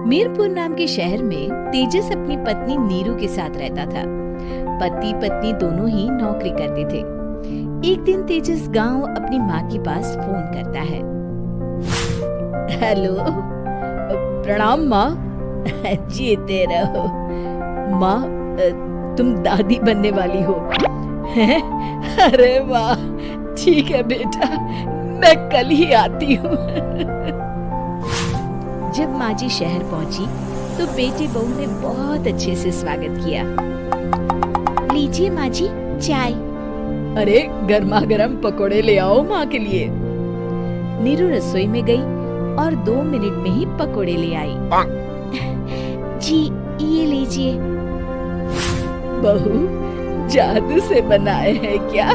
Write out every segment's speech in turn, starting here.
मीरपुर नाम के शहर में तेजस अपनी पत्नी नीरू के साथ रहता था। पति पत्नी दोनों ही नौकरी करते थे। एक दिन तेजस गांव अपनी माँ के पास फोन करता है। हेलो, प्रणाम माँ। जीते रहो माँ, तुम दादी बनने वाली हो। अरे वाह, ठीक है बेटा, मैं कल ही आती हूँ। जब माँ जी शहर पहुंची तो बेटे बहू ने बहुत अच्छे से स्वागत किया। लीजिए माँ जी चाय। अरे गर्मा गर्म पकोड़े ले आओ माँ के लिए। नीरू रसोई में गई और 2 मिनट में ही पकोड़े ले आई। जी ये लीजिए। बहू जादू से बनाए हैं क्या?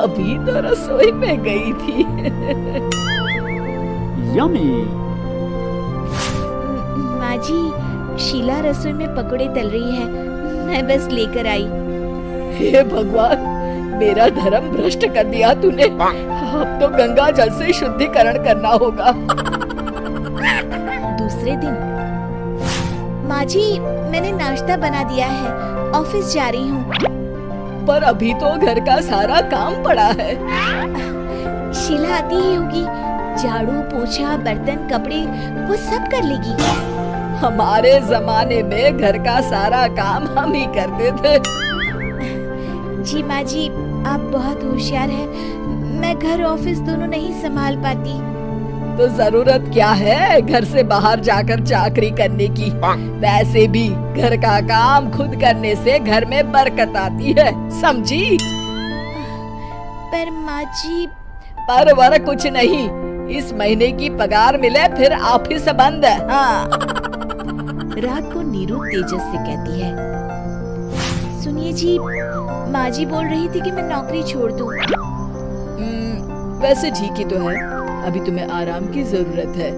अभी तो रसोई में गई थी। यम्मी। माँ जी शीला रसोई में पकोड़े तल रही है, मैं बस लेकर आई। हे भगवान, मेरा धर्म भ्रष्ट कर दिया तूने। अब तो गंगा जल से शुद्धिकरण करना होगा। दूसरे दिन, माँ जी मैंने नाश्ता बना दिया है, ऑफिस जा रही हूँ। पर अभी तो घर का सारा काम पड़ा है। शीला आती ही होगी, झाड़ू पोछा बर्तन कपड़े वो सब कर लेगी। हमारे जमाने में घर का सारा काम हम ही करते थे। जी माँ जी आप बहुत होशियार हैं, मैं घर ऑफिस दोनों नहीं संभाल पाती। तो जरूरत क्या है घर से बाहर जाकर चाकरी करने की? वैसे भी घर का काम खुद करने से घर में बरकत आती है, समझी? पर माँ जी। पर वर कुछ नहीं, इस महीने की पगार मिले फिर ऑफिस बंद है। हाँ। रात को नीरू तेजस से कहती है, सुनिए जी, माँ जी बोल रही थी कि मैं नौकरी छोड़ दूं। वैसे ठीक ही तो है, अभी तुम्हें आराम की जरूरत है।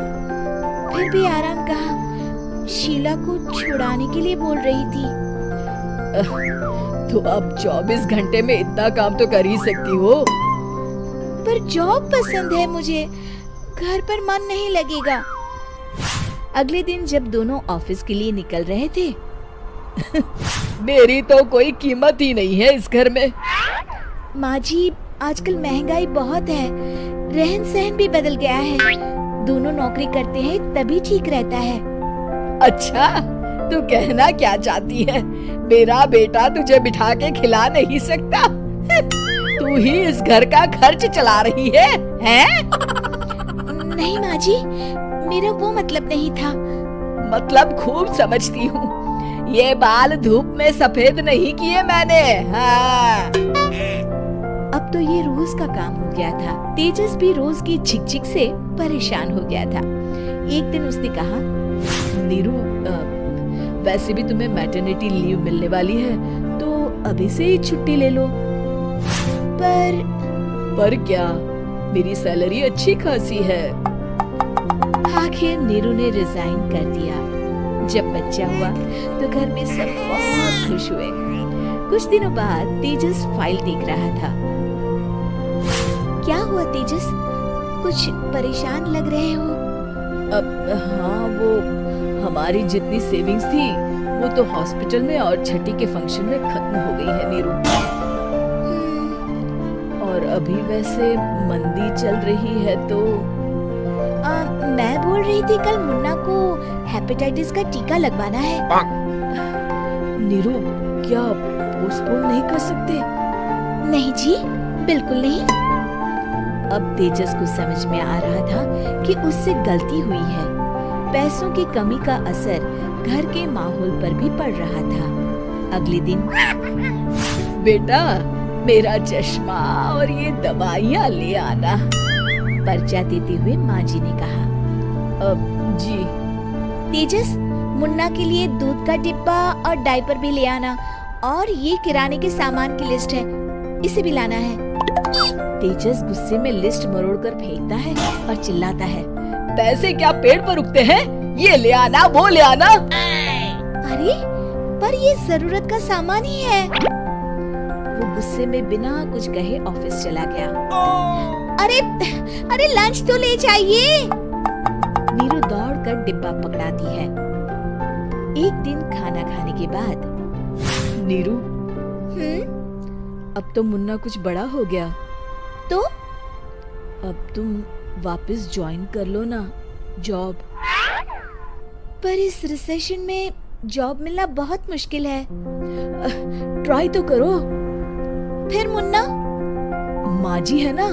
फिर भी आराम कहाँ, शीला को छुड़ाने के लिए बोल रही थी। तो अब 24 घंटे में इतना काम तो कर ही सकती हो। पर जॉब पसंद है मुझे, घर पर मन नहीं लगेगा। अगले दिन जब दोनों ऑफिस के लिए निकल रहे थे, मेरी तो कोई कीमत ही नहीं है इस घर में। माँ जी आजकल महंगाई बहुत है, रहन सहन भी बदल गया है, दोनों नौकरी करते हैं तभी ठीक रहता है। अच्छा, तू कहना क्या चाहती है? मेरा बेटा तुझे बिठा के खिला नहीं सकता? तू ही इस घर का खर्च चला रही है, हैं? नहीं माँ जी, मेरा वो मतलब नहीं था। मतलब खूब समझती हूँ, ये बाल धूप में सफेद नहीं किए मैंने। हाँ। अब तो ये रोज का काम हो गया था। तेजस भी रोज की झिकझिक से परेशान हो गया था। एक दिन उसने कहा, नीरू वैसे भी तुम्हें मैटरनिटी लीव मिलने वाली है, तो अभी से ही छुट्टी ले लो। पर क्या, मेरी सैलरी अच्छी खासी है। आखिर नीरू ने रिजाइन कर दिया। जब बच्चा हुआ तो घर में सब बहुत खुश हुए। कुछ दिनों बाद तेजस फाइल देख रहा था। क्या हुआ तेजस, कुछ परेशान लग रहे हो? हाँ, वो हमारी जितनी सेविंग्स थी वो तो हॉस्पिटल में और छठी के फंक्शन में खत्म हो गई है नीरू। और अभी वैसे मंदी चल रही है तो मैं बोल रही थी कल मुन्ना को हेपेटाइटिस का टीका लगवाना है। नीरू क्या पोस्टपोन नहीं कर सकते? नहीं जी, बिल्कुल नहीं। अब तेजस को समझ में आ रहा था कि उससे गलती हुई है। पैसों की कमी का असर घर के माहौल पर भी पड़ रहा था। अगले दिन, बेटा मेरा चश्मा और ये दवाइयाँ ले आना, पर्चा देते हुए माँ जी ने कहा। जी। तेजस, मुन्ना के लिए दूध का डिब्बा और डायपर भी ले आना, और ये किराने के सामान की लिस्ट है, इसे भी लाना है। तेजस गुस्से में लिस्ट मरोड़कर फेंकता है और चिल्लाता है, पैसे क्या पेड़ पर उगते हैं? ये ले आना, वो ले आना। अरे पर ये जरूरत का सामान ही है। वो गुस्से में बिना कुछ कहे ऑफिस चला गया। अरे लंच तो ले जाइए। नीरू दौड़कर डिब्बा पकड़ाती है। एक दिन खाना खाने के बाद, नीरू, अब तो मुन्ना कुछ बड़ा हो गया, तो अब तुम वापस ज्वाइन कर लो ना जॉब। पर इस रिसेशन में जॉब मिलना बहुत मुश्किल है। ट्राई तो करो। फिर मुन्ना, माँ जी है ना,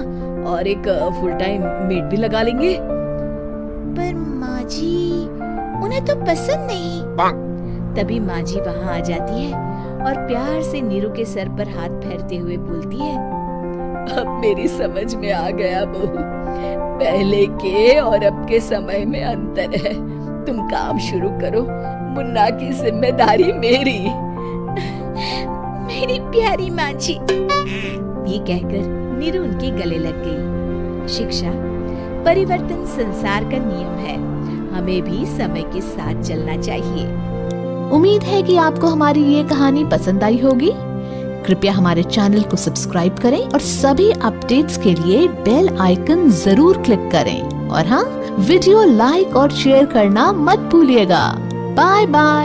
और एक फुल टाइम मेड भी लगा लेंगे। पर माँ जी, उन्हें तो पसंद नहीं। तभी माँ जी वहाँ आ जाती है और प्यार से नीरू के सर पर हाथ फेरते हुए बोलती है, अब मेरी समझ में आ गया बहू, पहले के और अब के समय में अंतर है। तुम काम शुरू करो, मुन्ना की जिम्मेदारी मेरी। मेरी प्यारी माँ जी। ये कहकर नीरू उनके गले लग गई। शिक्षा, परिवर्तन संसार का नियम है, हमें भी समय के साथ चलना चाहिए। उम्मीद है कि आपको हमारी ये कहानी पसंद आई होगी। कृपया हमारे चैनल को सब्सक्राइब करें और सभी अपडेट्स के लिए बेल आइकन जरूर क्लिक करें। और हाँ, वीडियो लाइक और शेयर करना मत भूलिएगा। Bye bye.